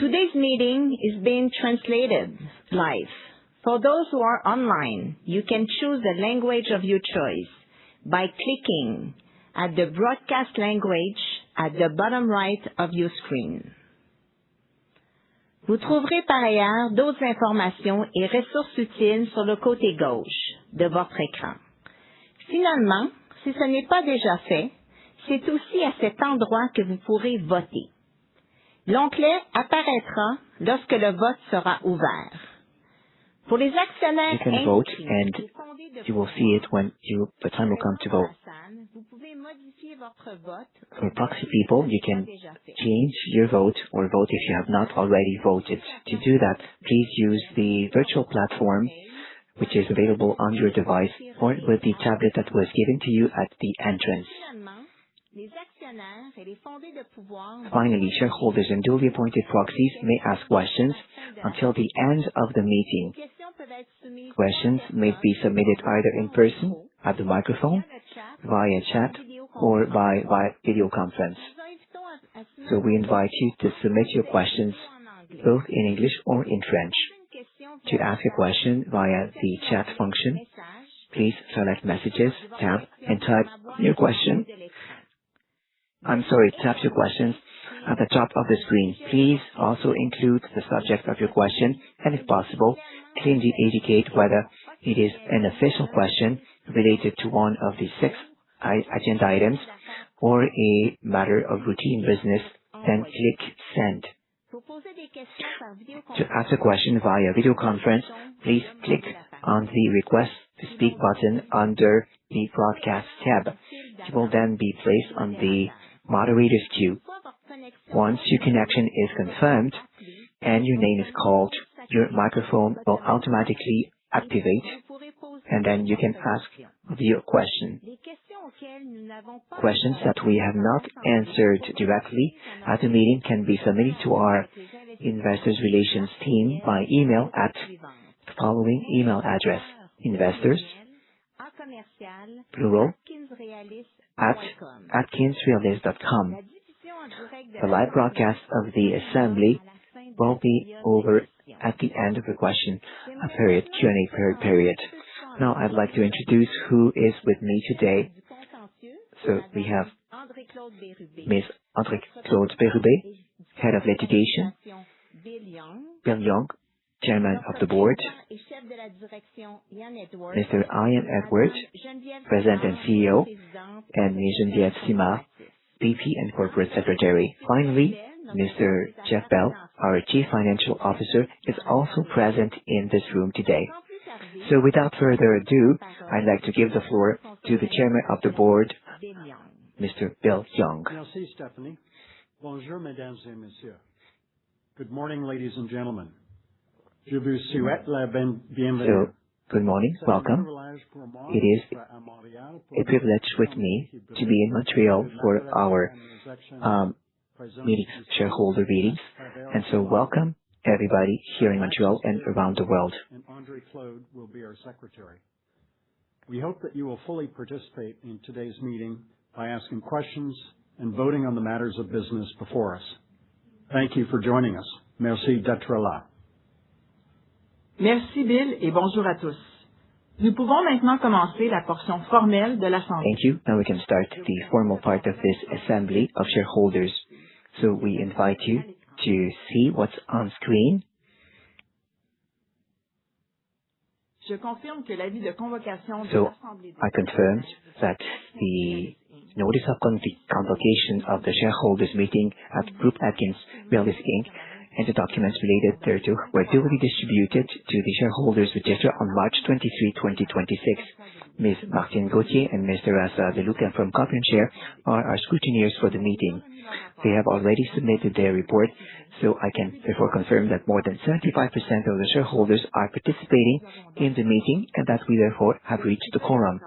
Today's meeting is being translated live. For those who are online, you can choose the language of your choice by clicking at the broadcast language at the bottom right of your screen. Vous trouverez par ailleurs d'autres informations et ressources utiles sur le côté gauche de votre écran. Finalement, si ce n'est pas déjà fait, c'est aussi à cet endroit que vous pourrez voter. L'onglet apparaîtra lorsque le vote sera ouvert. Pour les actionnaires you can vote, and you will see it when the time will come to vote. For proxy people, you can change your vote or vote if you have not already voted. To do that, please use the virtual platform, which is available on your device, or with the tablet that was given to you at the entrance. Finally, shareholders and duly appointed proxies may ask questions until the end of the meeting. Questions may be submitted either in person, at the microphone, via chat, or by video conference. So we invite you to submit your questions both in English or in French. To ask a question via the chat function, please select Messages tab and type your question. Tap your questions at the top of the screen. Please also include the subject of your question and, if possible, clearly indicate whether it is an official question related to one of the 6 agenda items or a matter of routine business, then click Send. To ask a question via video conference, please click on the Request to Speak button under the Broadcast tab. You will then be placed on the moderator's queue. Once your connection is confirmed and your name is called, your microphone will automatically activate, and then you can ask your question. Questions that we have not answered directly at the meeting can be submitted to our Investors Relations team by email at the following email address: investors, plural, at AtkinsRéalis.com. The live broadcast of the assembly will be over at the end of the Q&A period. Now I'd like to introduce who is with me today. So we have Ms. André-Claude Bérubé, Head of Litigation, Bill Young, Chairman of the Board, Mr. Ian Edwards, President and CEO, and Ms. Geneviève Simard, VP and Corporate Secretary. Finally, Mr. Jeff Bell, our Chief Financial Officer, is also present in this room today. So without further ado, I'd like to give the floor to the Chairman of the Board, Mr. Bill Young. Merci, Stephanie. Bonjour, mesdames et messieurs. Good morning, ladies and gentlemen. Je vous souhaite la bienvenue. So, good morning, welcome. It is a privilege with me to be in Montreal for our shareholder meetings. And so welcome everybody here in Montreal and around the world. And André-Claude will be our secretary. We hope that you will fully participate in today's meeting by asking questions and voting on the matters of business before us. Thank you for joining us. Merci d'être là. Merci Bill et bonjour à tous. Nous pouvons maintenant commencer la portion formelle de l'Assemblée. Thank you. Now we can start the formal part of this assembly of shareholders. So we invite you to see what's on screen. Je confirme que l'avis de convocation de So l'Assemblée I confirmed that the notice of convocation of the shareholders meeting at Group AtkinsRéalis Inc. and the documents related thereto were duly distributed to the shareholders register on March 23, 2026. Ms. Martine Gauthier and Mr. Asa Deluca from Computershare are our scrutineers for the meeting. They have already submitted their report, so I can therefore confirm that more than 75% of the shareholders are participating in the meeting and that we therefore have reached the quorum.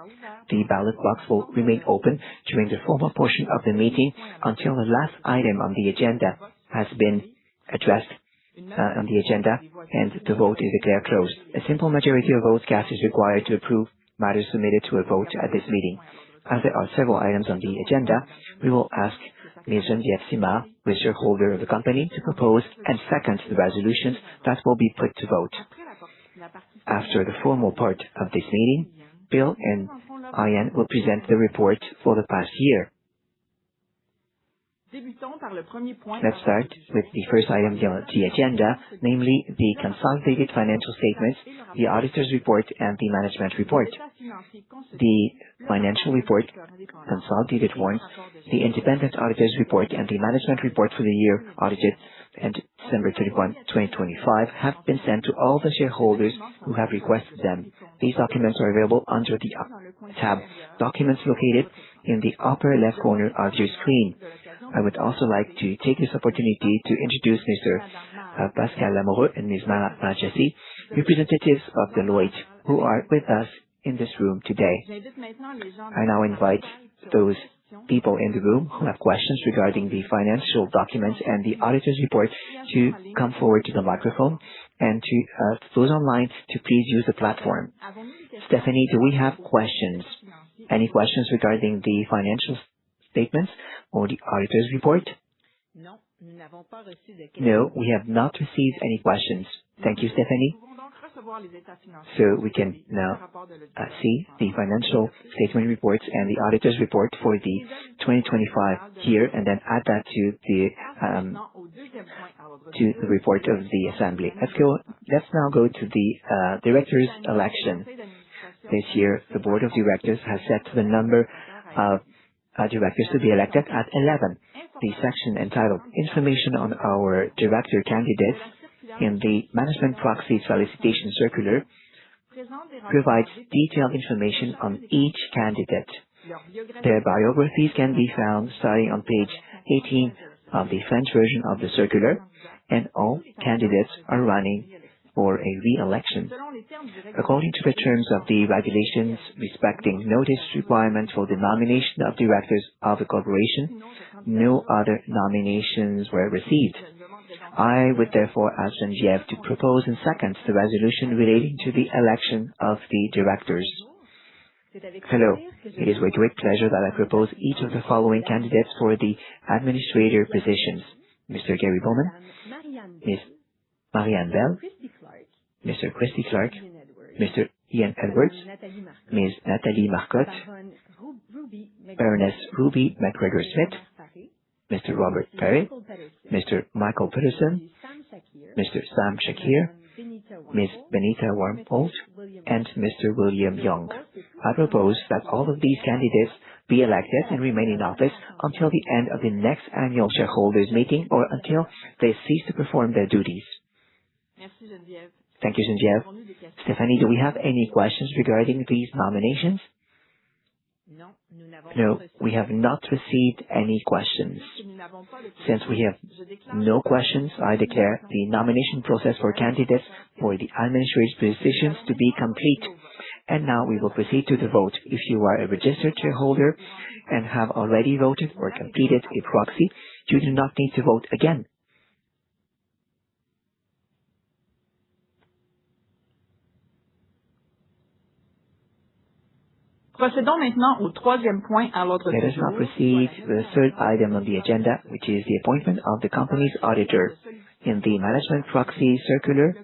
The ballot box will remain open during the formal portion of the meeting until the last item on the agenda has been addressed on the agenda and the vote is declared closed. A simple majority of votes cast is required to approve matters submitted to a vote at this meeting. As there are several items on the agenda, we will ask Ms. Geneviève Simard, who is shareholder of the company, to propose and second the resolutions that will be put to vote. After the formal part of this meeting, Bill and Ian will present the report for the past year. Let's start with the first item on the agenda, namely the consolidated financial statements, the auditor's report, and the management report. The financial report, consolidated ones, the independent auditor's report, and the management report for the year audited and December 31, 2025 have been sent to all the shareholders who have requested them. These documents are available under the tab Documents located in the upper left corner of your screen. I would also like to take this opportunity to introduce Mr. Pascal Lamoureux and Ms. Mara Jesse, representatives of Deloitte, who are with us in this room today. I now invite those people in the room who have questions regarding the financial documents and the auditor's report to come forward to the microphone, and to those online to please use the platform. Stephanie, do we have questions? Any questions regarding the financial statements or the auditor's report? No, we have not received any questions. Thank you, Stephanie. So we can now see the financial statement reports and the auditor's report for the 2025 year, and then add that to the report of the Assembly. Let's now go to the director's election. This year, the Board of Directors has set the number of directors to be elected at 11. The section entitled Information on our Director Candidates in the Management Proxy Solicitation Circular provides detailed information on each candidate. Their biographies can be found starting on page 18 of the French version of the circular, and all candidates are running for a re-election. According to the terms of the regulations respecting notice requirements for the nomination of directors of the corporation, no other nominations were received. I would therefore ask Geneviève to propose and second the resolution relating to the election of the directors. Hello. It is with great pleasure that I propose each of the following candidates for the administrator positions: Mr. Gary Bowman, Ms. Marianne Bell, Mr. Christy Clark, Mr. Ian Edwards, Ms. Nathalie Marcotte, Baroness Ruby McGregor-Smith, Mr. Robert Perry, Mr. Michael Peterson, Mr. Sam Shakir, Ms. Benita Wormholt, and Mr. William Young. I propose that all of these candidates be elected and remain in office until the end of the next annual shareholders meeting or until they cease to perform their duties. Thank you, Geneviève. Stephanie, do we have any questions regarding these nominations? No, we have not received any questions. Since we have no questions, I declare the nomination process for candidates for the administrative positions to be complete. And now we will proceed to the vote. If you are a registered shareholder and have already voted or completed a proxy, you do not need to vote again. Procédons maintenant au troisième point à l'ordre du jour. Let us now proceed to the third item on the agenda, which is the appointment of the company's auditor. In the management proxy circular,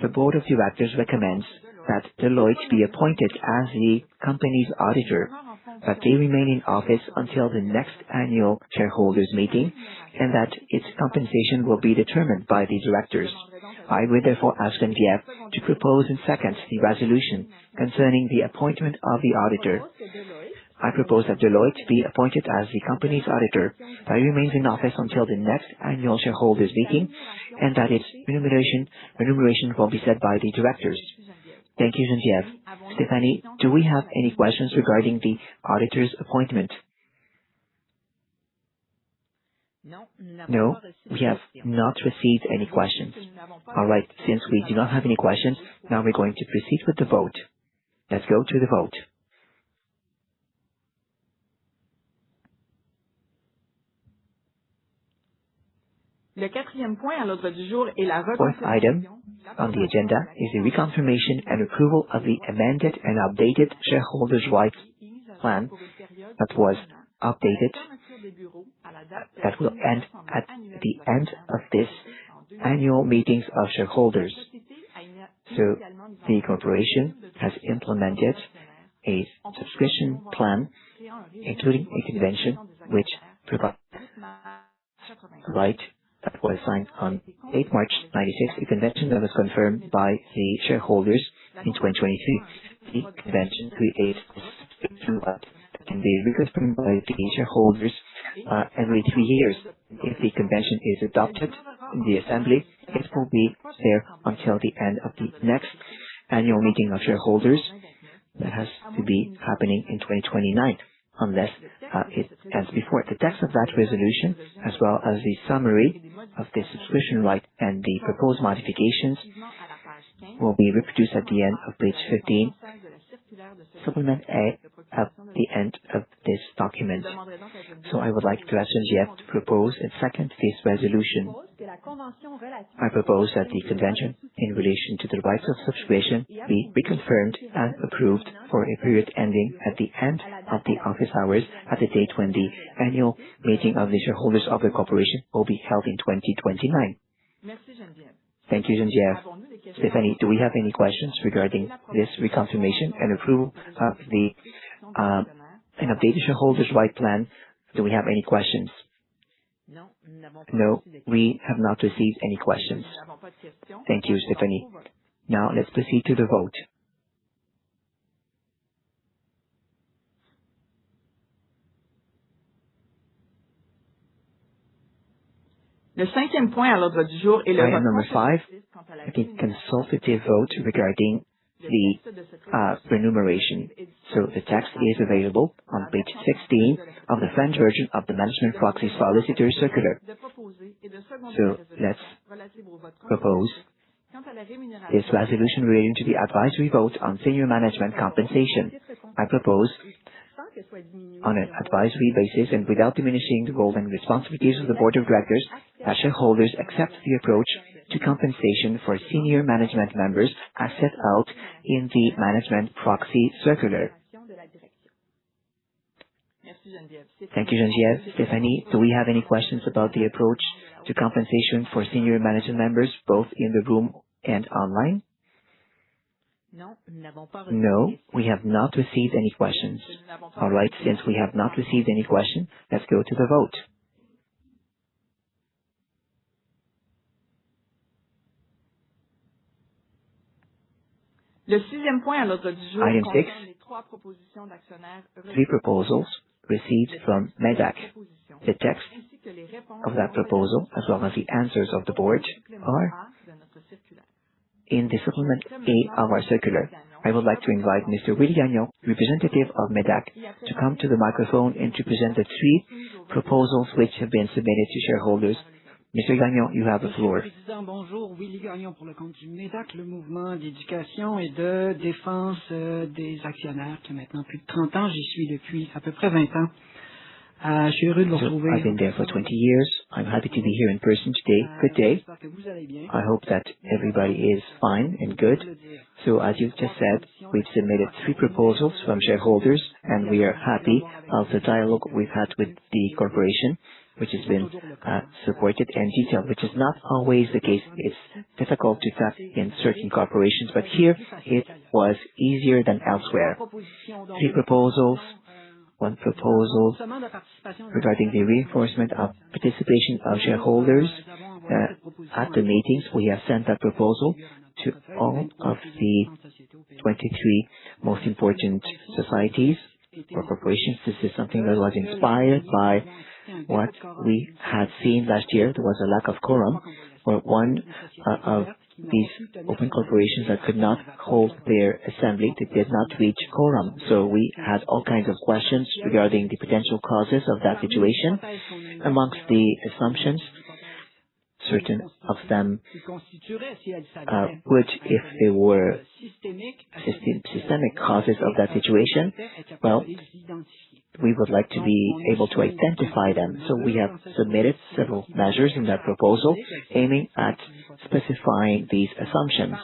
the Board of Directors recommends that Deloitte be appointed as the company's auditor, that they remain in office until the next annual shareholders meeting, and that its compensation will be determined by the directors. I would therefore ask Geneviève to propose and second the resolution concerning the appointment of the auditor. I propose that Deloitte be appointed as the company's auditor, that it remains in office until the next annual shareholders meeting, and that its remuneration will be set by the directors. Thank you, Geneviève. Stephanie, do we have any questions regarding the auditor's appointment? No, we have not received any questions. All right, since we do not have any questions, now we're going to proceed with the vote. Let's go to the vote. Le quatrième point à l'ordre du jour est la Fourth item on the agenda is the reconfirmation and approval of the amended and updated shareholders' rights plan that was updated that will end at the end of this annual meetings of shareholders. So the corporation has implemented a subscription plan, including a convention which provides right that was signed on 8 March 96, a convention that was confirmed by the shareholders in 2023. The convention creates a subscription right that can be reconfirmed by the shareholders every 3 years. If the convention is adopted in the assembly, it will be there until the end of the next annual meeting of shareholders that has to be happening in 2029, unless it ends before. The text of that resolution, as well as the summary of the subscription right and the proposed modifications, will be reproduced at the end of page 15, supplement A, at the end of this document. So I would like to ask Geneviève to propose and second this resolution. I propose that the convention in relation to the rights of subscription be reconfirmed and approved for a period ending at the end of the office hours at the date when the annual meeting of the shareholders of the corporation will be held in 2029. Thank you, Geneviève. Stephanie, do we have any questions regarding this reconfirmation and approval of the an updated shareholders' right plan? Do we have any questions? No, we have not received any questions. Thank you, Stephanie. Now let's proceed to the vote. Le 5e point à l'ordre du jour est le Item number 5, the consultative vote regarding the remuneration. So the text is available on page 16 of the French version of the Management Proxy Solicitor Circular. So let's propose this resolution relating to the advisory vote on senior management compensation. I propose, on an advisory basis and without diminishing the role and responsibilities of the Board of Directors, that shareholders accept the approach to compensation for senior management members as set out in the Management Proxy Circular. Thank you, Geneviève. Stephanie, do we have any questions about the approach to compensation for senior management members, both in the room and online? No, we have not received any questions. All right, since we have not received any questions, let's go to the vote. Le 6e point à l'ordre du jour Item 6, concerne les 3 propositions d'actionnaires 3 proposals received from MEDAC. The text of that proposal, as well as the answers of the board, are in the supplement A of our circular. I would like to invite Mr. Willie Gagnon, representative of MEDAC, to come to the microphone and to present the 3 proposals which have been submitted to shareholders. Mr. Gagnon, you have the floor. Monsieur le Président, bonjour. Willie Gagnon pour le compte du MEDAC, le mouvement d'éducation et de défense des actionnaires, qui a maintenant plus de 30 ans. J'y suis depuis à peu près 20 ans. Je suis heureux de vous retrouver. I've been there for 20 years. I'm happy to be here in person today. Good day. I hope that everybody is fine and good. So as you just said, we've submitted 3 proposals from shareholders, and we are happy of the dialogue we've had with the corporation, which has been supported and detailed, which is not always the case. It's difficult to tap in certain corporations, but here it was easier than elsewhere. 3 proposals. 1 proposal regarding the reinforcement of participation of shareholders at the meetings. We have sent that proposal to all of the 23 most important societies or corporations. This is something that was inspired by what we had seen last year. There was a lack of quorum for one of these open corporations that could not hold their assembly. They did not reach quorum. So we had all kinds of questions regarding the potential causes of that situation. Amongst the assumptions, certain of them would, if there were systemic causes of that situation, well, we would like to be able to identify them. So we have submitted several measures in that proposal aiming at specifying these assumptions.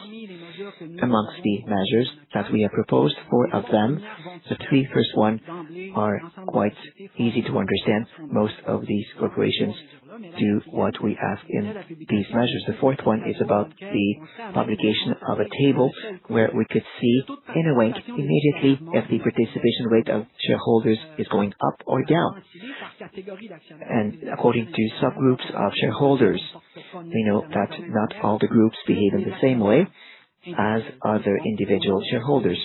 Amongst the measures that we have proposed, 4 of them, the 3 first one are quite easy to understand. Most of these corporations do what we ask in these measures. The fourth one is about the publication of a table where we could see in a wink immediately if the participation rate of shareholders is going up or down. And according to subgroups of shareholders, we know that not all the groups behave in the same way as other individual shareholders.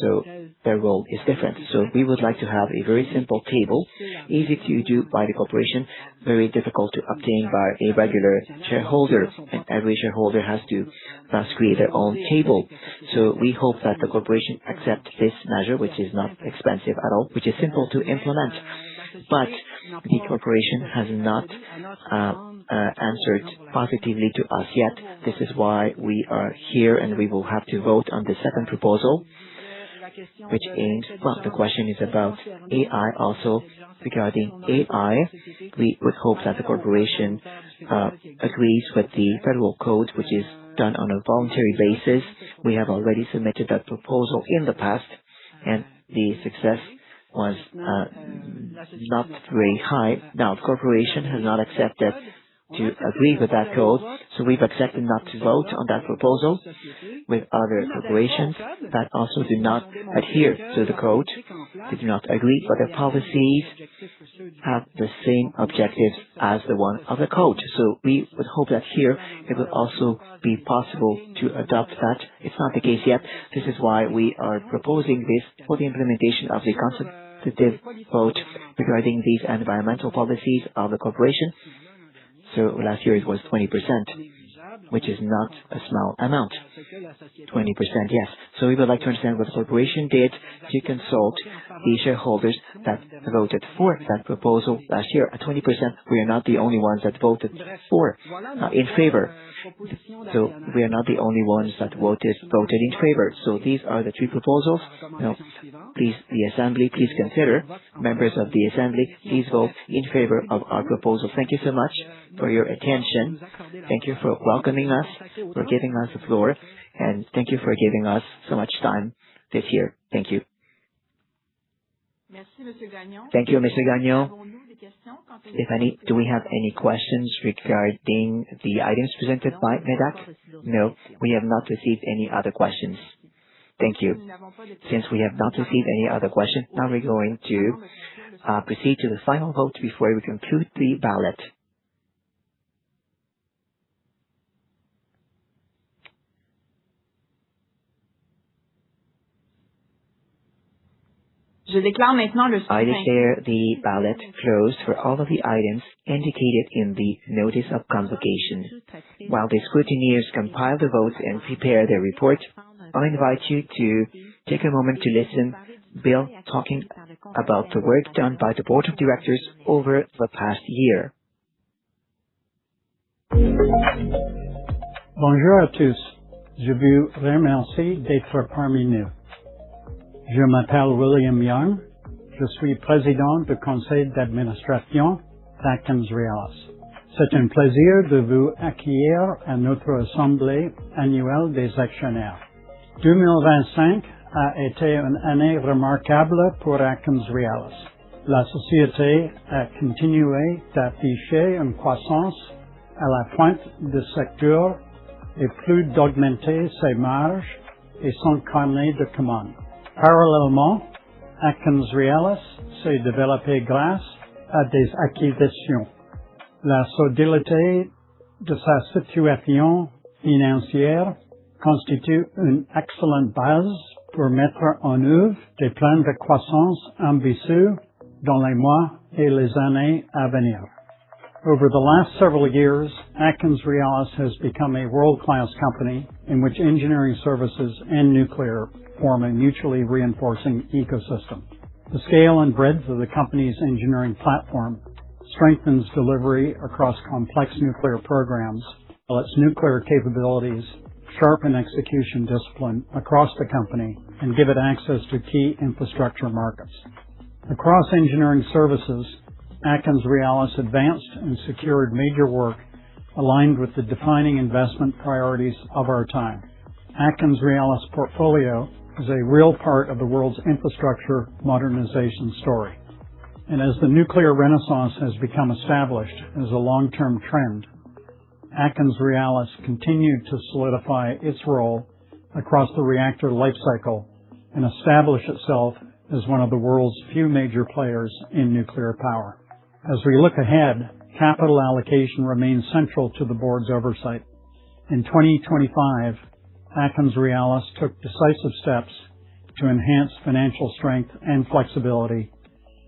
So their role is different. So we would like to have a very simple table, easy to do by the corporation, very difficult to obtain by a regular shareholder, and every shareholder has to thus create their own table. So we hope that the corporation accepts this measure, which is not expensive at all, which is simple to implement. But the corporation has not answered positively to us yet. This is why we are here, and we will have to vote on the second proposal, which aims, well, the question is about AI also. Regarding AI, we would hope that the corporation agrees with the federal code, which is done on a voluntary basis. We have already submitted that proposal in the past, and the success was not very high. Now, the corporation has not accepted to agree with that code, so we've accepted not to vote on that proposal. With other corporations that also do not adhere to the code, they do not agree, but their policies have the same objectives as the one of the code. So we would hope that here it will also be possible to adopt that. It's not the case yet. This is why we are proposing this for the implementation of the consultative vote regarding these environmental policies of the corporation. So last year it was 20%, which is not a small amount. 20%, yes. So we would like to understand what the corporation did to consult the shareholders that voted for that proposal last year. At 20%, we are not the only ones that voted in favor. So we are not the only ones that voted in favor. So these are the three proposals. Now, please, the Assembly, please consider, members of the Assembly, please vote in favor of our proposal. Thank you so much for your attention. Thank you for welcoming us, for giving us the floor, and thank you for giving us so much time this year. Thank you. Thank you, Mr. Gagnon. If any, do we have any questions regarding the items presented by MEDAC? No, we have not received any other questions. Thank you. Since we have not received any other questions, now we're going to proceed to the final vote before we conclude the ballot. Je déclare maintenant le I scrutin. declare the ballot closed for all of the items indicated in the notice of convocation. While the scrutineers compile the votes and prepare their report, I'll invite you to take a moment to listen Bill talking about the work done by the Board of Directors over the past year. Bonjour à tous. Je vous remercie d'être parmi nous. Je m'appelle William Young. Je suis président du conseil d'administration d'AtkinsRéalis. C'est un plaisir de vous accueillir à notre assemblée annuelle des actionnaires. 2025 a été une année remarquable pour AtkinsRéalis. La société a continué d'afficher une croissance à la pointe du secteur et plus d'augmenter ses marges et son carnet de commandes. Parallèlement, AtkinsRéalis s'est développé grâce à des acquisitions. La solidité de sa situation financière constitue une excellente base pour mettre en œuvre des plans de croissance ambitieux dans les mois et les années à venir. Over the last several years, AtkinsRéalis has become a world-class company in which engineering services and nuclear form a mutually reinforcing ecosystem. The scale and breadth of the company's engineering platform strengthens delivery across complex nuclear programs, while its nuclear capabilities sharpen execution discipline across the company and give it access to key infrastructure markets. Across engineering services, AtkinsRéalis advanced and secured major work aligned with the defining investment priorities of our time. AtkinsRéalis' portfolio is a real part of the world's infrastructure modernization story. And as the nuclear renaissance has become established as a long-term trend, AtkinsRéalis continued to solidify its role across the reactor life cycle and establish itself as one of the world's few major players in nuclear power. As we look ahead, capital allocation remains central to the board's oversight. In 2025, AtkinsRéalis took decisive steps to enhance financial strength and flexibility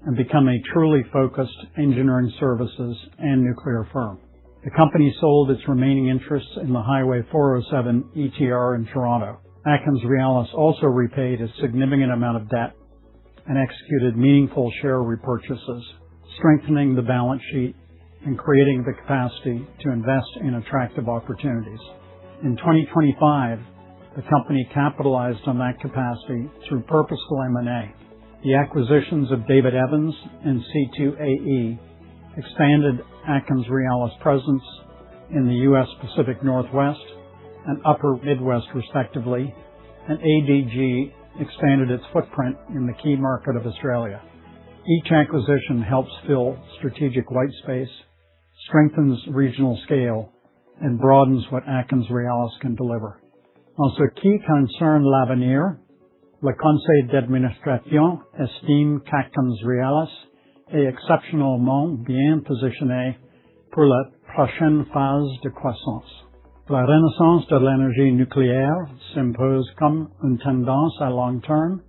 and become a truly focused engineering services and nuclear firm. The company sold its remaining interests in the Highway 407 ETR in Toronto. AtkinsRéalis also repaid a significant amount of debt and executed meaningful share repurchases, strengthening the balance sheet and creating the capacity to invest in attractive opportunities. In 2025, the company capitalized on that capacity through purposeful M&A. The acquisitions of David Evans and C2AE expanded AtkinsRéalis' presence in the U.S. Pacific Northwest and Upper Midwest respectively, and ADG expanded its footprint in the key market of Australia. Each acquisition helps fill strategic white space, strengthens regional scale, and broadens what AtkinsRéalis can deliver. En ce qui concerne l'avenir, le conseil d'administration estime qu'AtkinsRéalis est exceptionnellement bien positionné pour la prochaine phase de croissance. La renaissance de l'énergie nucléaire s'impose comme une tendance à long terme,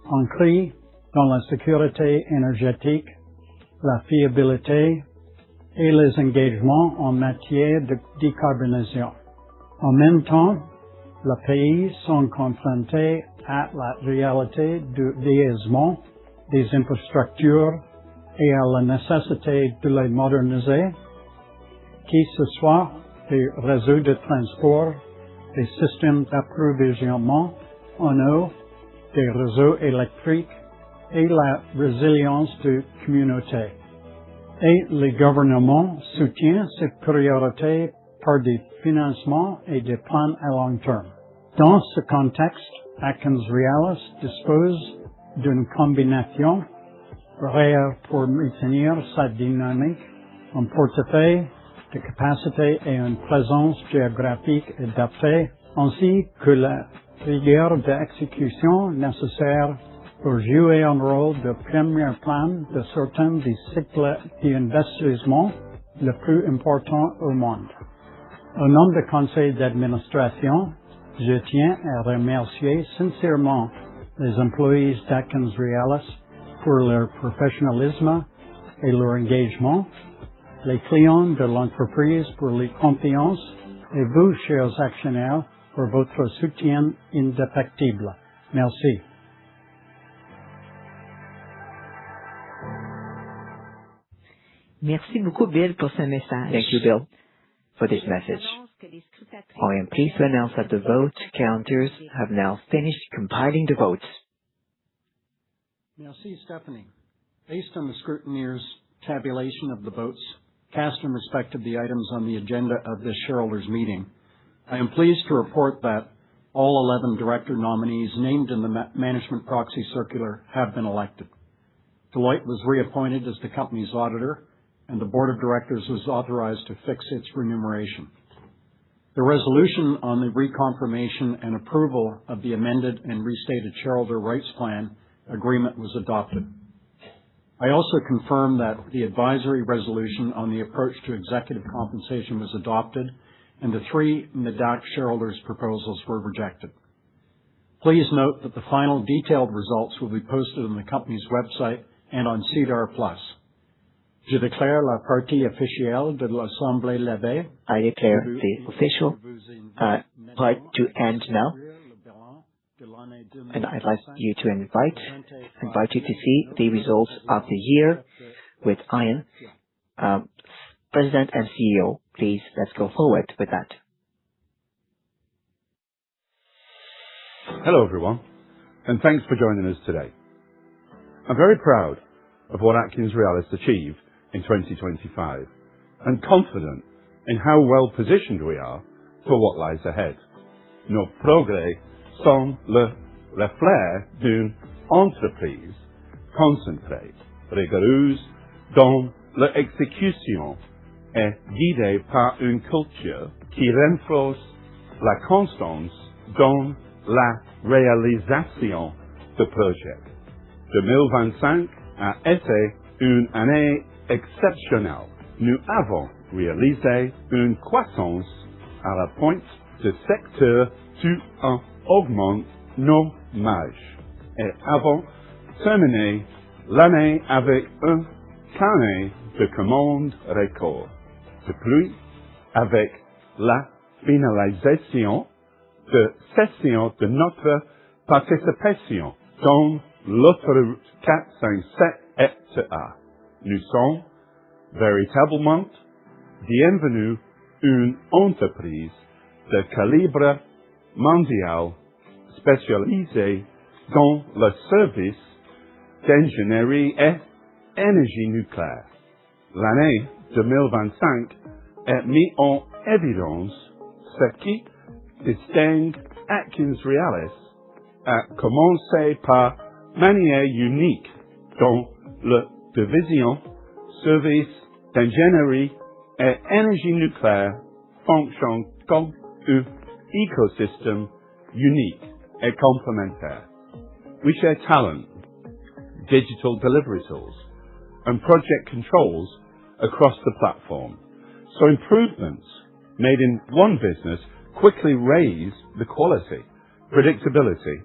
ancrée dans la sécurité énergétique, la fiabilité et les engagements en matière de décarbonation. En même temps, les pays sont confrontés à la réalité du vieillissement des infrastructures et à la nécessité de les moderniser, qu'il ce soit des réseaux de transport, des systèmes d'approvisionnement en eau, des réseaux électriques et la résilience de communautés. Et le gouvernement soutient ces priorités par des financements et des plans à long terme. Dans ce contexte, AtkinsRéalis dispose d'une combinaison rare pour maintenir sa dynamique, un portefeuille de capacité et une présence géographique adaptée, ainsi que la rigueur d'exécution nécessaire pour jouer un rôle de premier plan de certains des cycles d'investissement les plus importants au monde. Au nom du conseil d'administration, je tiens à remercier sincèrement les employés d'AtkinsRéalis pour leur professionnalisme et leur engagement, les clients de l'entreprise pour leur confiance et vous, chers actionnaires, pour votre soutien indéfectible. Merci. Merci beaucoup, Bill, pour ce message. Thank you, Bill, for this message. I am pleased to announce that the vote counters have now finished compiling the votes. Merci, Stephanie. Based on the scrutineer's tabulation of the votes cast in respect of the items on the agenda of this shareholders' meeting, I am pleased to report that all 11 director nominees named in the management proxy circular have been elected. Deloitte was reappointed as the company's auditor, and the board of directors was authorized to fix its remuneration. The resolution on the reconfirmation and approval of the amended and restated shareholder rights plan agreement was adopted. I also confirm that the advisory resolution on the approach to executive compensation was adopted, and the 3 MÉDAC shareholders' proposals were rejected. Please note that the final detailed results will be posted on the company's website and on SEDAR+. Je déclare la partie officielle de l'Assemblée levée. I declare the official part to end now, and I'd like you to invite you to see the results of the year with Ian, President and CEO. Please, let's go forward with that. Hello, everyone, and thanks for joining us today. I'm very proud of what AtkinsRéalis achieved in 2025 and confident in how well positioned we are for what lies ahead. Nos progrès sont le reflet d'une entreprise concentrée, rigoureuse, dont l'exécution est guidée par une culture qui renforce la constance dans la réalisation de projets. 2025 a été une année exceptionnelle. Nous avons réalisé une croissance à la pointe de secteur tout en augmentant nos marges et avons terminé l'année avec un carnet de commandes record. De plus, avec la finalisation de cession de notre participation dans l'autoroute 457 ETA, nous sommes véritablement devenus une entreprise de calibre mondial spécialisée dans le service d'ingénierie et énergie nucléaire. L'année 2025 a mis en évidence ce qui distingue AtkinsRéalis, a commencé par manière unique dans la division service d'ingénierie et énergie nucléaire fonctionne comme un écosystème unique et complémentaire. We share talent, digital delivery tools, and project controls across the platform, so improvements made in one business quickly raise the quality, predictability,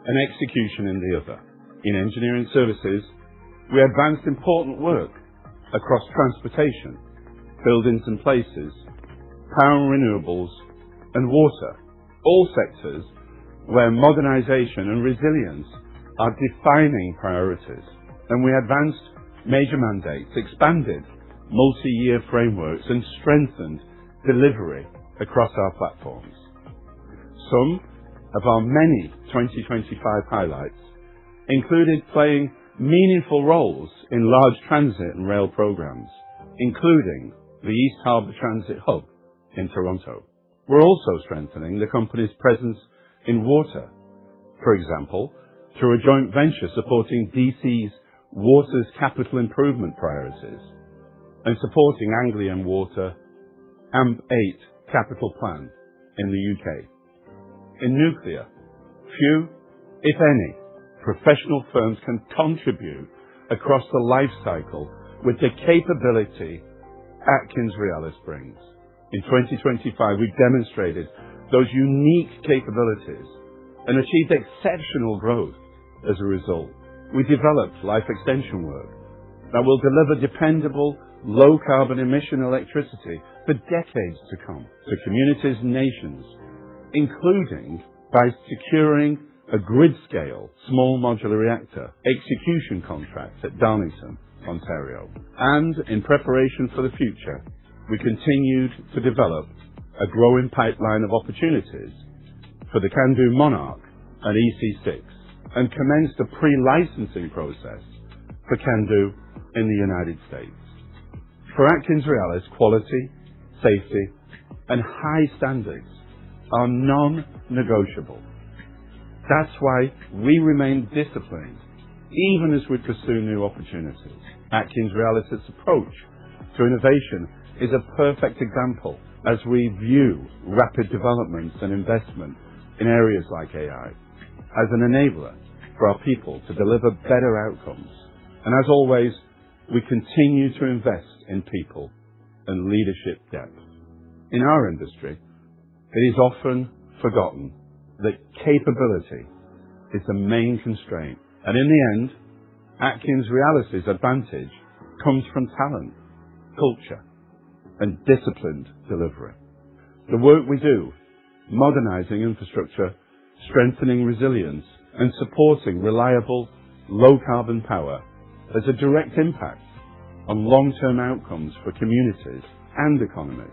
and execution in the other. In engineering services, we advanced important work across transportation, buildings and places, power and renewables, and water, all sectors where modernization and resilience are defining priorities. And we advanced major mandates, expanded multi-year frameworks, and strengthened delivery across our platforms. Some of our many 2025 highlights included playing meaningful roles in large transit and rail programs, including the East Harbour Transit Hub in Toronto. We're also strengthening the company's presence in water, for example, through a joint venture supporting DC's water's capital improvement priorities and supporting Anglian Water AMP8 capital plan in the UK. In nuclear, few, if any, professional firms can contribute across the life cycle with the capability AtkinsRéalis brings. In 2025, we demonstrated those unique capabilities and achieved exceptional growth as a result. We developed life extension work that will deliver dependable, low-carbon emission electricity for decades to come to communities and nations, including by securing a grid-scale small modular reactor execution contract at Darlington, Ontario. And in preparation for the future, we continued to develop a growing pipeline of opportunities for the CANDO Monarch and EC6 and commenced a pre-licensing process for CANDO in the United States. For AtkinsRéalis, quality, safety, and high standards are non-negotiable. That's why we remain disciplined, even as we pursue new opportunities. AtkinsRéalis' approach to innovation is a perfect example as we view rapid developments and investment in areas like AI as an enabler for our people to deliver better outcomes. And as always, we continue to invest in people and leadership depth. In our industry, it is often forgotten that capability is the main constraint. And in the end, AtkinsRéalis' advantage comes from talent, culture, and disciplined delivery. The work we do, modernizing infrastructure, strengthening resilience, and supporting reliable, low-carbon power, has a direct impact on long-term outcomes for communities and economies.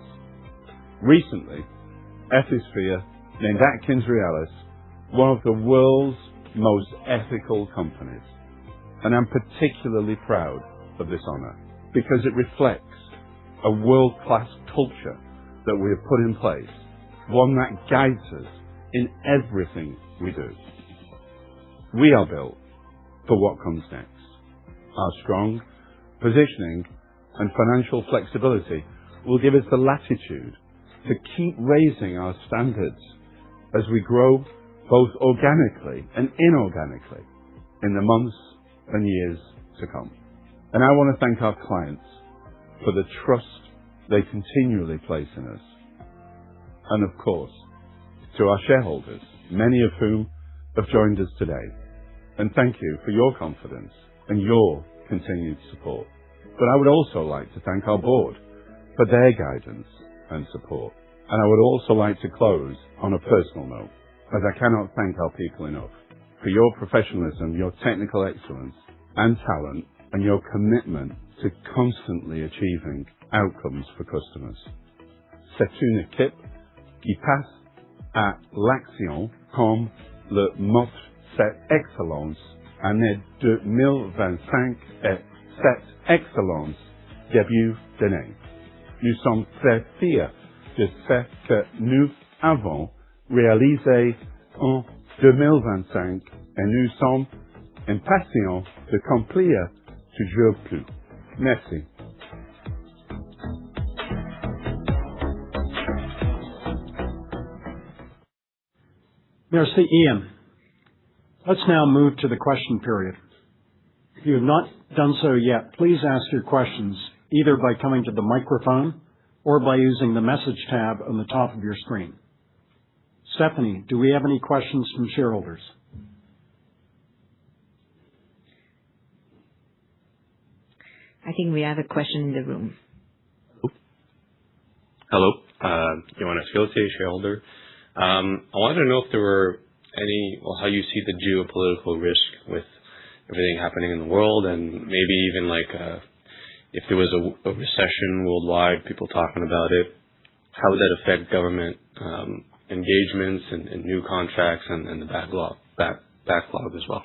Recently, Ethisphere named AtkinsRéalis one of the world's most ethical companies, and I'm particularly proud of this honor because it reflects a world-class culture that we have put in place, one that guides us in everything we do. we are built for what comes next. Our strong positioning and financial flexibility will give us the latitude to keep raising our standards as we grow both organically and inorganically in the months and years to come. And I want to thank our clients for the trust they continually place in us. And of course, to our shareholders, many of whom have joined us today. And thank you for your confidence and your continued support. But I would also like to thank our board for their guidance and support. And I would also like to close on a personal note, as I cannot thank our people enough for your professionalism, your technical excellence and talent, and your commitment to constantly achieving outcomes for customers. C'est une équipe qui passe à l'action comme le mot cette excellence année 2025 et cette excellence début d'année. Nous sommes très fiers de ce que nous avons réalisé en 2025 et nous sommes impatients de accomplir toujours plus. Merci. Merci, Ian. Let's now move to the question period. If you have not done so yet, please ask your questions either by coming to the microphone or by using the message tab on the top of your screen. Stephanie, do we have any questions from shareholders? I think we have a question in the room. Hello, Johannes Schulte, shareholder. I wanted to know if there were how you see the geopolitical risk with everything happening in the world, and maybe even if there was a recession worldwide, people talking about it, how would that affect government engagements and new contracts and the backlog as well?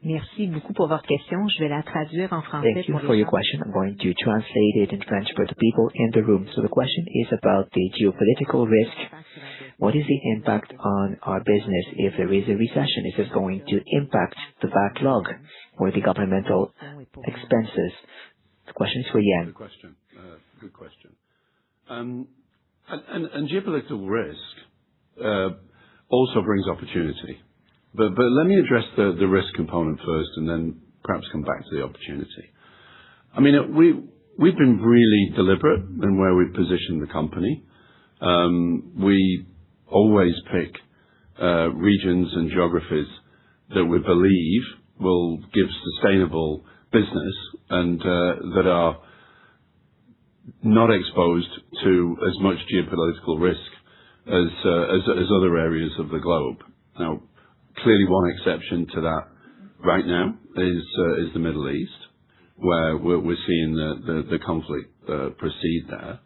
Merci beaucoup pour votre question. Je vais la traduire en français. Thank you for your question. I'm going to translate it in French for the people in the room. So the question is about the geopolitical risk. What is the impact on our business if there is a recession? Is this going to impact the backlog or the governmental expenses? The question is for Yan. Good question. And geopolitical risk also brings opportunity. But let me address the risk component first and then perhaps come back to the opportunity. I mean, we've been really deliberate in where we position the company. We always pick regions and geographies that we believe will give sustainable business and that are not exposed to as much geopolitical risk as other areas of the globe. Now, clearly one exception to that right now is the Middle East, where we're seeing the conflict proceed there.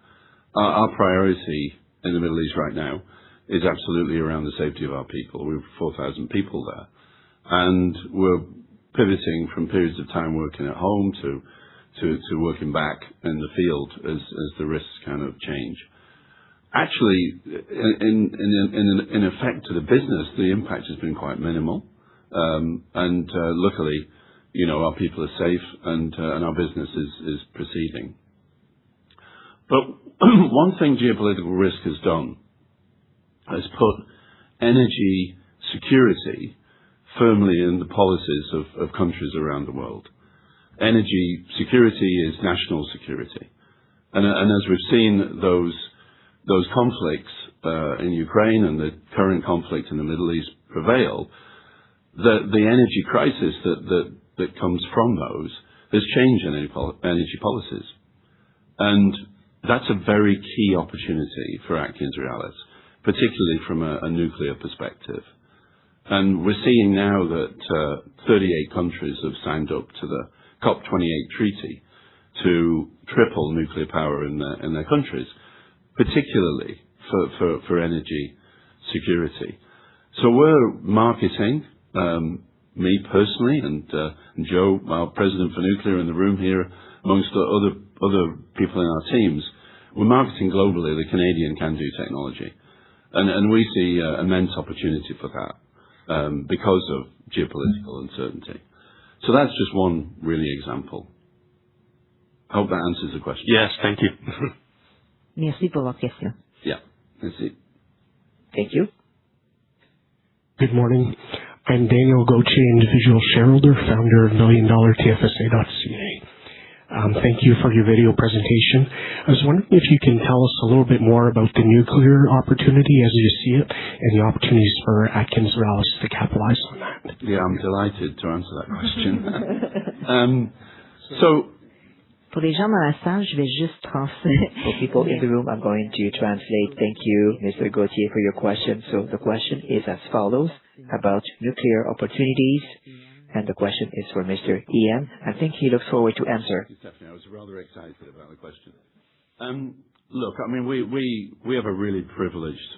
Our priority in the Middle East right now is absolutely around the safety of our people. We have 4,000 people there. And we're pivoting from periods of time working at home to working back in the field as the risks kind of change. Actually, in effect to the business, the impact has been quite minimal. And luckily, our people are safe and our business is proceeding. But one thing geopolitical risk has done has put energy security firmly in the policies of countries around the world. Energy security is national security. And as we've seen those conflicts in Ukraine and the current conflict in the Middle East prevail, the energy crisis that comes from those has changed energy policies. And that's a very key opportunity for AtkinsRéalis, particularly from a nuclear perspective. And we're seeing now that 38 countries have signed up to the COP28 treaty to triple nuclear power in their countries, particularly for energy security. So we're marketing, me personally and Joe, our president for nuclear in the room here, amongst the other people in our teams, we're marketing globally the Canadian CANDU technology. And we see immense opportunity for that. because of geopolitical uncertainty. So that's just one really example. I hope that answers the question. Yes, thank you. Merci pour votre question. Yeah, that's it. Thank you. Good morning. I'm Daniel Gauthier, individual shareholder, founder of MillionDollarTFSA.ca. Thank you for your video presentation. I was wondering if you can tell us a little bit more about the nuclear opportunity as you see it and the opportunities for AtkinsRéalis to capitalize on that. Yeah, I'm delighted to answer that question. Pour les gens dans la salle, je vais juste transférer. For people in the room, I'm going to translate. Thank you, Mr. Gauthier, for your question. So the question is as follows about nuclear opportunities. And the question is for Mr. Ian. I think he looks forward to answer. Definitely. I was rather excited about the question. Look, I mean, we have a really privileged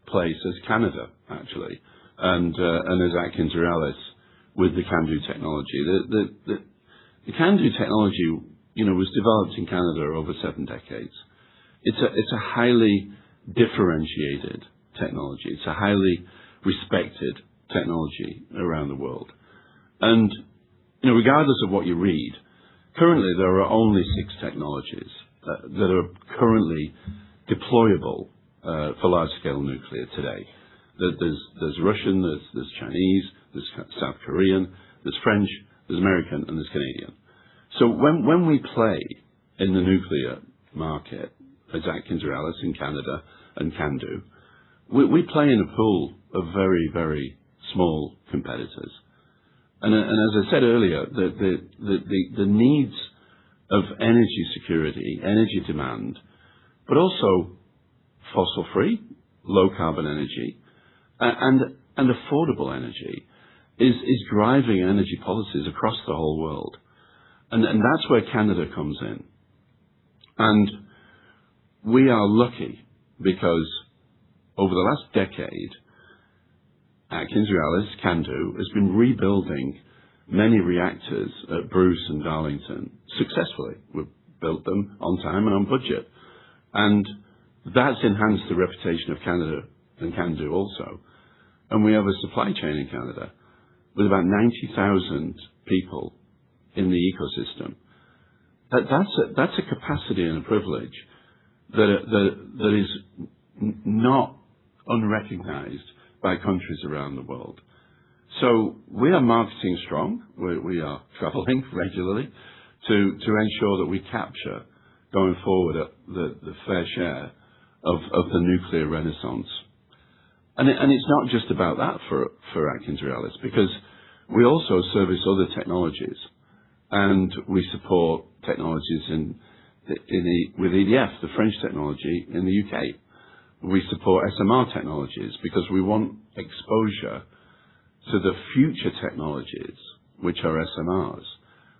place as Canada, actually, and as AtkinsRéalis with the CANDO technology. The CANDO technology, was developed in Canada over 7 decades. It's a highly differentiated technology. It's a highly respected technology around the world. And, regardless of what you read, currently there are only 6 technologies that are currently deployable for large-scale nuclear today. There's Russian, there's Chinese, there's South Korean, there's French, there's American, and there's Canadian. So when we play in the nuclear market as AtkinsRéalis in Canada and CANDO, we play in a pool of very, very small competitors. And as I said earlier, the needs of energy security, energy demand, but also fossil-free, low-carbon energy, and affordable energy is driving energy policies across the whole world. And that's where Canada comes in. And we are lucky because over the last decade, AtkinsRéalis, CANDO, has been rebuilding many reactors at Bruce and Darlington successfully. We've built them on time and on budget. And that's enhanced the reputation of Canada and CANDO also. And we have a supply chain in Canada with about 90,000 people in the ecosystem. That's a capacity and a privilege that is not unrecognized by countries around the world. So we are marketing strong. We are traveling regularly to ensure that we capture going forward the fair share of the nuclear renaissance. And it's not just about that for AtkinsRéalis, because we also service other technologies, and we support technologies with EDF, the French technology in the UK. We support SMR technologies because we want exposure to the future technologies, which are SMRs,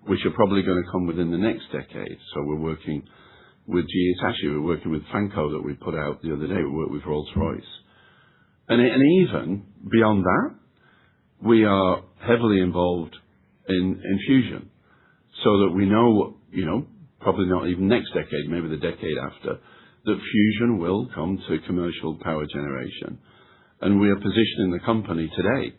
which are probably going to come within the next decade. So we're working with GE Hitachi, we're working with Franco that we put out the other day, we work with Rolls-Royce. And even beyond that, we are heavily involved in fusion, so that we know, probably not even next decade, maybe the decade after, that fusion will come to commercial power generation. And we are positioning the company today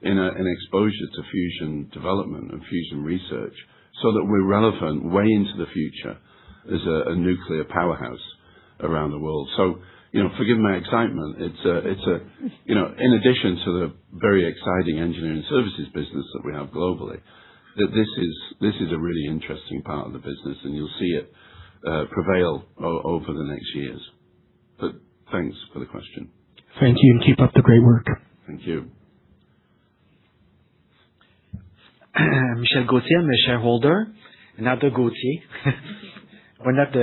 in an exposure to fusion development and fusion research, so that we're relevant way into the future as a nuclear powerhouse around the world. So, forgive my excitement. It's in addition to the very exciting engineering services business that we have globally, that this is a really interesting part of the business, and you'll see it prevail over the next years. But thanks for the question. Thank you, and keep up the great work. Thank you. Michel Gauthier, I'm a shareholder, another Gauthier. We're not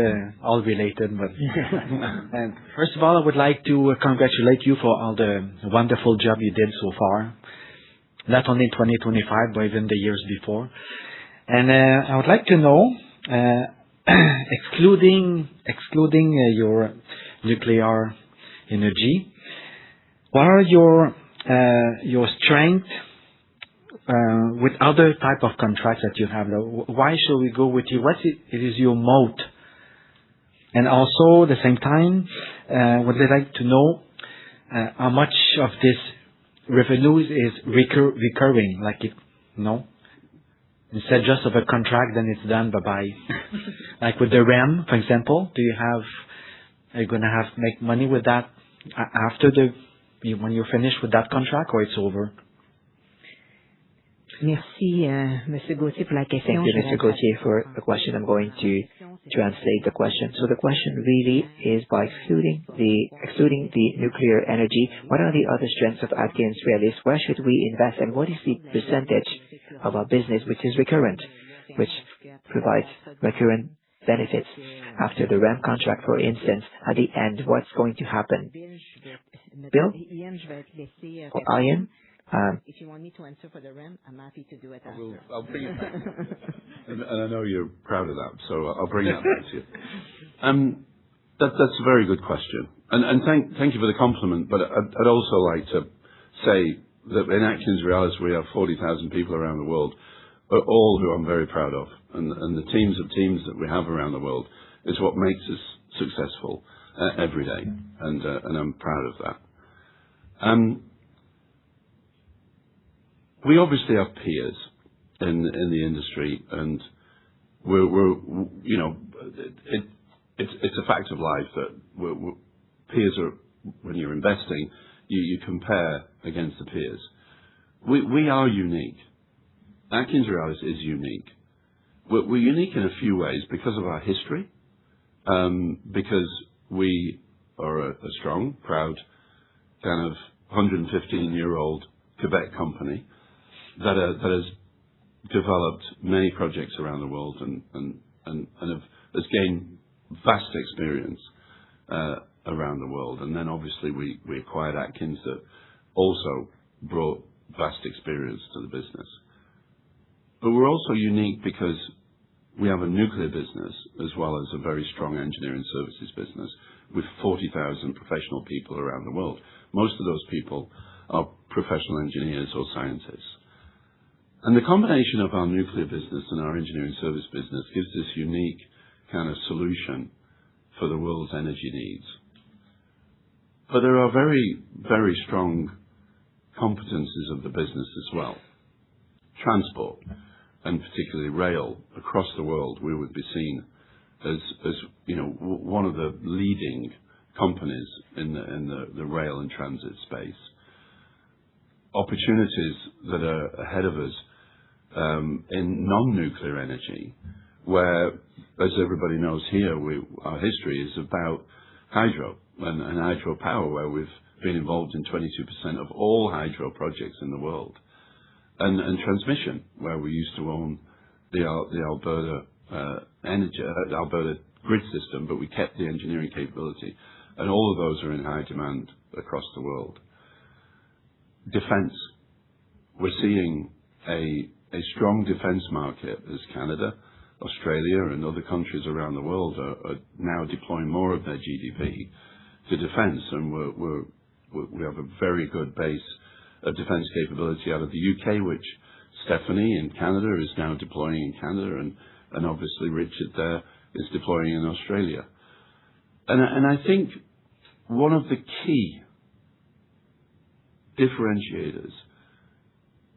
all related, but and first of all, I would like to congratulate you for all the wonderful job you did so far, not only in 2025, but even the years before. And I would like to know, excluding your nuclear energy, what are your strengths with other type of contracts that you have? Why should we go with you? What is your moat? And also, at the same time, would I like to know how much of this revenues is recurring, like it, instead just of a contract, then it's done, bye-bye. Like with the REM, for example, are you going to make money with that after when you're finished with that contract, or it's over? Merci, Monsieur Gauthier, pour la question. Thank you, Mr. Gauthier, for the question. I'm going to translate the question. So the question really is, by excluding the nuclear energy, what are the other strengths of AtkinsRéalis? Where should we invest, and what is the percentage of our business which is recurrent, which provides recurrent benefits after the REM contract, for instance? At the end, what's going to happen? Bill or Ian? If you want me to answer for the REM, I'm happy to do it after. I'll bring it back. and I know you're proud of that, so I'll bring that back to you. That's a very good question. And thank you for the compliment, but I'd also like to say that in AtkinsRéalis we have 40,000 people around the world, all who I'm very proud of. And the teams that we have around the world is what makes us successful every day. And I'm proud of that. We obviously have peers in the industry, and it's a fact of life that peers are, when you're investing, you compare against the peers. We are unique. AtkinsRéalis is unique. We're unique in a few ways because of our history, because we are a strong, proud, kind of 115-year-old Quebec company that has developed many projects around the world and has gained vast experience around the world. And then obviously we acquired Atkins that also brought vast experience to the business. But we're also unique because we have a nuclear business as well as a very strong engineering services business with 40,000 professional people around the world. Most of those people are professional engineers or scientists. And the combination of our nuclear business and our engineering service business gives this unique kind of solution for the world's energy needs. But there are very, very strong competencies of the business as well. Transport, and particularly rail, across the world, we would be seen as one of the leading companies in the rail and transit space. Opportunities that are ahead of us in non-nuclear energy, where, as everybody knows here, our history is about hydro and hydropower, where we've been involved in 22% of all hydro projects in the world, and transmission, where we used to own the Alberta Alberta grid system, but we kept the engineering capability, and all of those are in high demand across the world. Defense. We're seeing a strong defense market as Canada, Australia, and other countries around the world are now deploying more of their GDP to defense, and we have a very good base of defense capability out of the UK, which Stephanie in Canada is now deploying in Canada, and obviously Richard there is deploying in Australia. And I think one of the key differentiators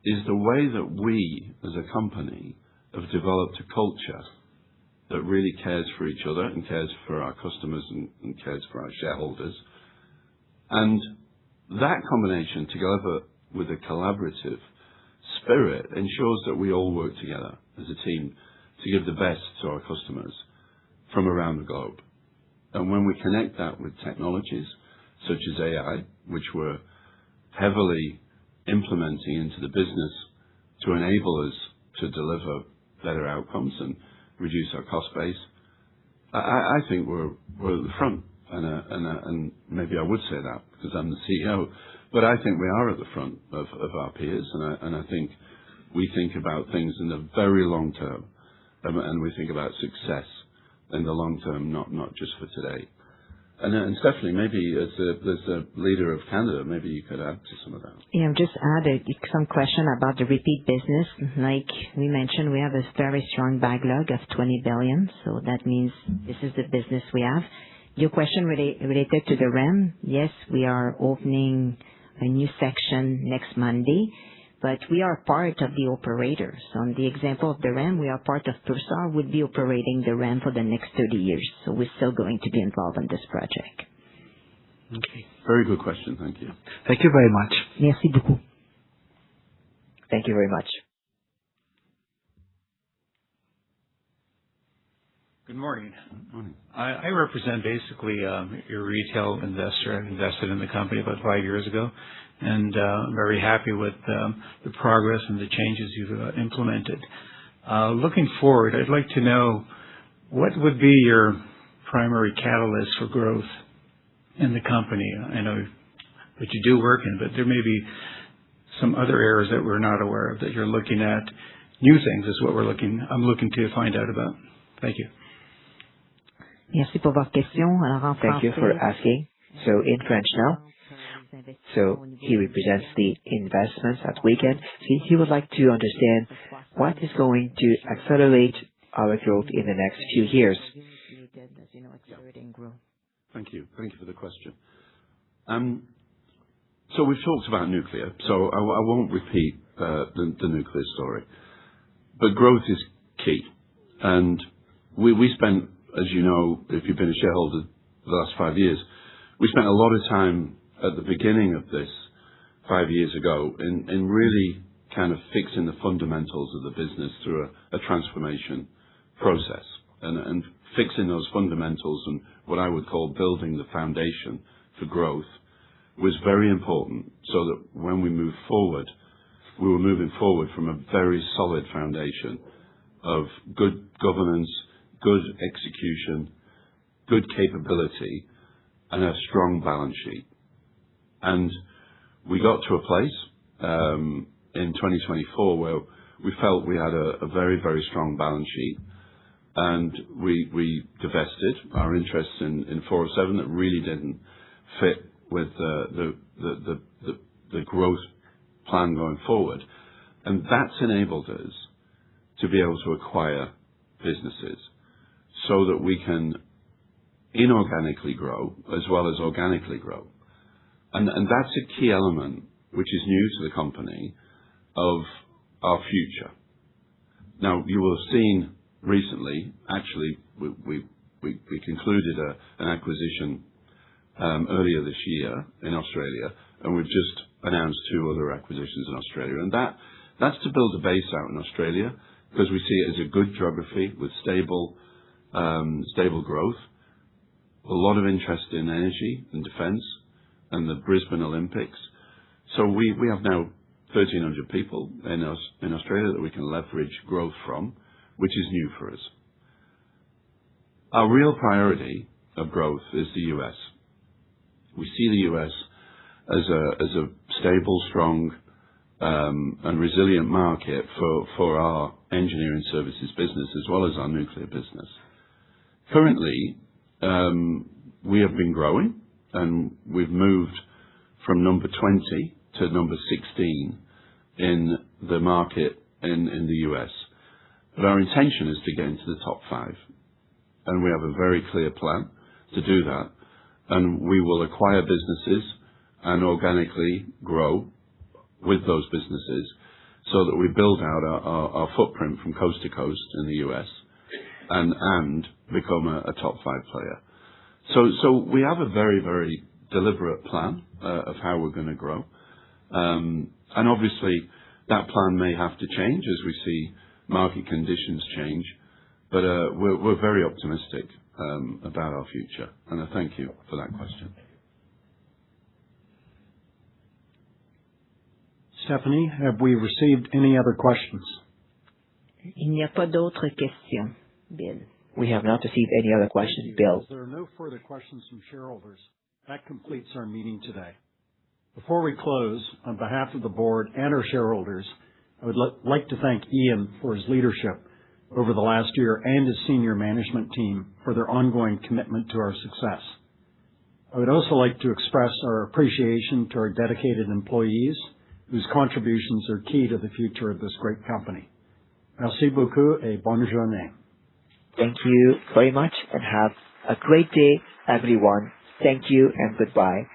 is the way that we, as a company, have developed a culture that really cares for each other and cares for our customers and cares for our shareholders. And that combination, together with a collaborative spirit, ensures that we all work together as a team to give the best to our customers from around the globe. And when we connect that with technologies such as AI, which we're heavily implementing into the business to enable us to deliver better outcomes and reduce our cost base, I think we're at the front. And maybe I would say that because I'm the CEO, but I think we are at the front of our peers, and I think we think about things in the very long term, and we think about success in the long term, not just for today. And Stephanie, maybe as the leader of Canada, maybe you could add to some of that. Yeah, just add some question about the repeat business. Like we mentioned, we have a very strong backlog of 20 billion, so that means this is the business we have. Your question related to the REM, yes, we are opening a new section next Monday, but we are part of the operators. On the example of the RAM, we are part of Pursar, would be operating the RAM for the next 30 years. So we're still going to be involved in this project. Okay. Very good question. Thank you. Thank you very much. Merci beaucoup. Thank you very much. Good morning. Morning. I represent basically your retail investor. I invested in the company about 5 years ago, and I'm very happy with the progress and the changes you've implemented. Looking forward, I'd like to know what would be your primary catalyst for growth in the company. I know that you do work in, but there may be some other areas that we're not aware of that you're looking at. New things is what I'm looking to find out about. Thank you. Merci pour votre question. Alors, en Thank you for asking. So in French now. So he represents the investments at Weekend. So he would like to understand what is going to accelerate our growth in the next few years. Thank you. Thank you for the question. So we've talked about nuclear, so I won't repeat the nuclear story. But growth is key. And we spent, as you know, if you've been a shareholder the last 5 years, we spent a lot of time at the beginning of this 5 years ago in really kind of fixing the fundamentals of the business through a transformation process and fixing those fundamentals and what I would call building the foundation for growth was very important so that when we move forward, we were moving forward from a very solid foundation of good governance, good execution, good capability, and a strong balance sheet. And we got to a place in 2024 where we felt we had a very, very strong balance sheet. And we divested our interests in 407 that really didn't fit with the growth plan going forward. And that's enabled us to be able to acquire businesses so that we can inorganically grow as well as organically grow. And that's a key element which is new to the company of our future. Now, you will have seen recently, actually, we concluded an acquisition earlier this year in Australia, and we've just announced 2 other acquisitions in Australia. And that's to build a base out in Australia because we see it as a good geography with stable growth, a lot of interest in energy and defense and the Brisbane Olympics. So we have now 1,300 people in Australia that we can leverage growth from, which is new for us. Our real priority of growth is the U.S. We see the U.S. as a stable, strong, and resilient market for our engineering services business as well as our nuclear business. Currently, we have been growing, and we've moved from number 20 to number 16 in the market in the U.S. But our intention is to get into the top 5, and we have a very clear plan to do that. And we will acquire businesses and organically grow with those businesses so that we build out our footprint from coast to coast in the U.S. and become a top 5 player. So we have a very, very deliberate plan of how we're going to grow. And obviously, that plan may have to change as we see market conditions change. But we're very optimistic about our future. And I thank you for that question. Stephanie, have we received any other questions? Il n'y a pas d'autres questions, Bill. We have not received any other questions, Bill. If there are no further questions from shareholders, that completes our meeting today. Before we close, on behalf of the board and our shareholders, I would like to thank Ian for his leadership over the last year and his senior management team for their ongoing commitment to our success. I would also like to express our appreciation to our dedicated employees whose contributions are key to the future of this great company. Merci beaucoup et bonne journée. Thank you very much and have a great day, everyone. Thank you and goodbye.